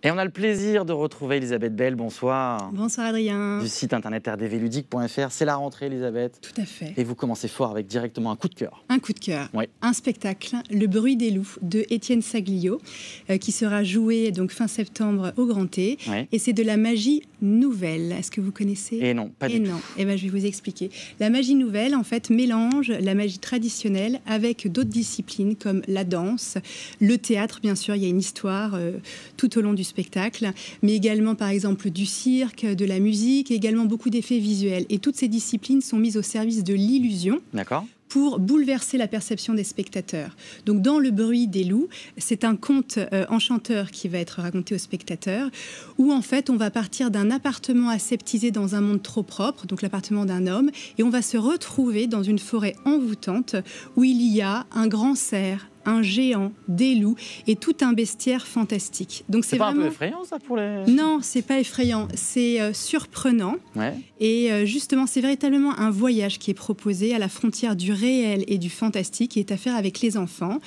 Et on a le plaisir de retrouver Elisabeth Bell. Bonsoir. Bonsoir Adrien. Du site internet rdvludique.fr. C'est la rentrée, Elisabeth. Tout à fait. Et vous commencez fort avec directement un coup de cœur. Un coup de cœur. Oui. Un spectacle, Le bruit des loups, de Étienne Saglio, qui sera joué donc fin septembre au Grand T. Oui. Et c'est de la magie nouvelle. Est-ce que vous connaissez? Et non, pas du tout. Eh ben, je vais vous expliquer. La magie nouvelle, en fait, mélange la magie traditionnelle avec d'autres disciplines comme la danse, le théâtre, bien sûr. Il y a une histoire tout au long du spectacle, mais également, par exemple, du cirque, de la musique, et également beaucoup d'effets visuels. Et toutes ces disciplines sont mises au service de l'illusion. D'accord. Pour bouleverser la perception des spectateurs. Donc, dans Le bruit des loups, c'est un conte enchanteur qui va être raconté aux spectateurs, où en fait, on va partir d'un appartement aseptisé dans un monde trop propre, donc l'appartement d'un homme, et on va se retrouver dans une forêt envoûtante où il y a un grand cerf, un géant, des loups et tout un bestiaire fantastique. Donc c'est pas vraiment... un peu effrayant ça pour les... Non, c'est pas effrayant, c'est surprenant. Ouais. Et justement, c'est véritablement un voyage qui est proposé à la frontière du réel et du fantastique qui est à faire avec les enfants.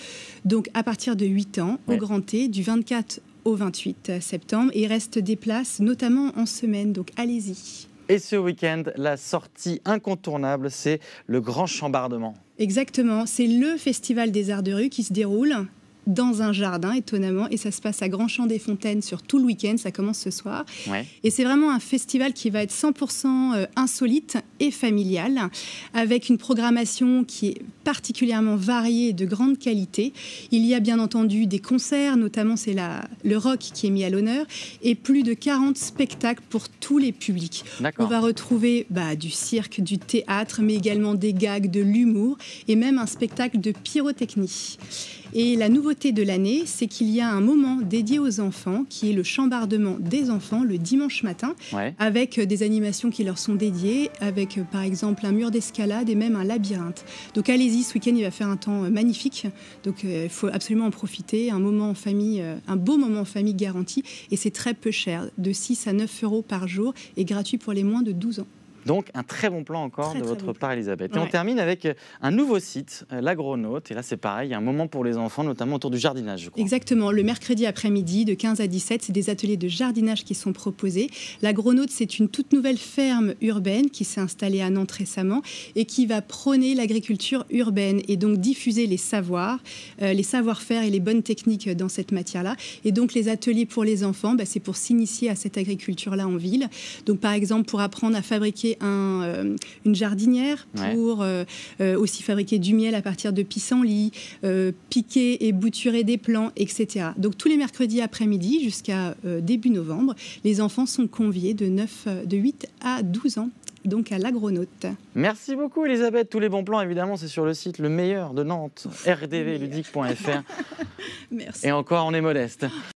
Donc à partir de 8 ans, au Grand T, du 24 au 28 septembre. Et il reste des places, notamment en semaine, donc allez-y. Et ce week-end, la sortie incontournable, c'est le Grand Chambardement. Exactement, c'est le festival des arts de rue qui se déroule dans un jardin, étonnamment, et ça se passe à Grand-Champ-des-Fontaines sur tout le week-end, ça commence ce soir. Ouais. Et c'est vraiment un festival qui va être 100% insolite et familial, avec une programmation qui est particulièrement variée et de grande qualité. Il y a bien entendu des concerts, notamment c'est le rock qui est mis à l'honneur, et plus de 40 spectacles pour tous les publics. On va retrouver du cirque, du théâtre, mais également des gags, de l'humour, et même un spectacle de pyrotechnie. Et la nouveauté de l'année, c'est qu'il y a un moment dédié aux enfants, qui est le chambardement des enfants, le dimanche matin, avec des animations qui leur sont dédiées, avec par exemple un mur d'escalade et même un labyrinthe. Donc allez-y, ce week-end, il va faire un temps magnifique. Donc il faut absolument en profiter. Un moment en famille, un beau moment en famille garanti. Et c'est très peu cher, de 6 à 9 € par jour, et gratuit pour les moins de 12 ans. Donc, un très bon plan encore de votre part, Elisabeth. Et on termine avec un nouveau site, l'Agronaute. Et là, c'est pareil, il y a un moment pour les enfants, notamment autour du jardinage, je crois. Exactement. Le mercredi après-midi, de 15 à 17, c'est des ateliers de jardinage qui sont proposés. L'Agronaute, c'est une toute nouvelle ferme urbaine qui s'est installée à Nantes récemment et qui va prôner l'agriculture urbaine et donc diffuser les savoirs, les savoir-faire et les bonnes techniques dans cette matière-là. Et donc, les ateliers pour les enfants, c'est pour s'initier à cette agriculture-là en ville. Donc, par exemple, pour apprendre à fabriquer une jardinière, pour aussi fabriquer du miel à partir de pissenlits, piquer et bouturer des plants, etc. Donc tous les mercredis après-midi jusqu'à début novembre, les enfants sont conviés de 8 à 12 ans. Donc à l'Agronaute. Merci beaucoup Elisabeth. Tous les bons plans, évidemment, c'est sur le site Le Meilleur de Nantes, rdvludique.fr. Merci. Et encore, on est modeste.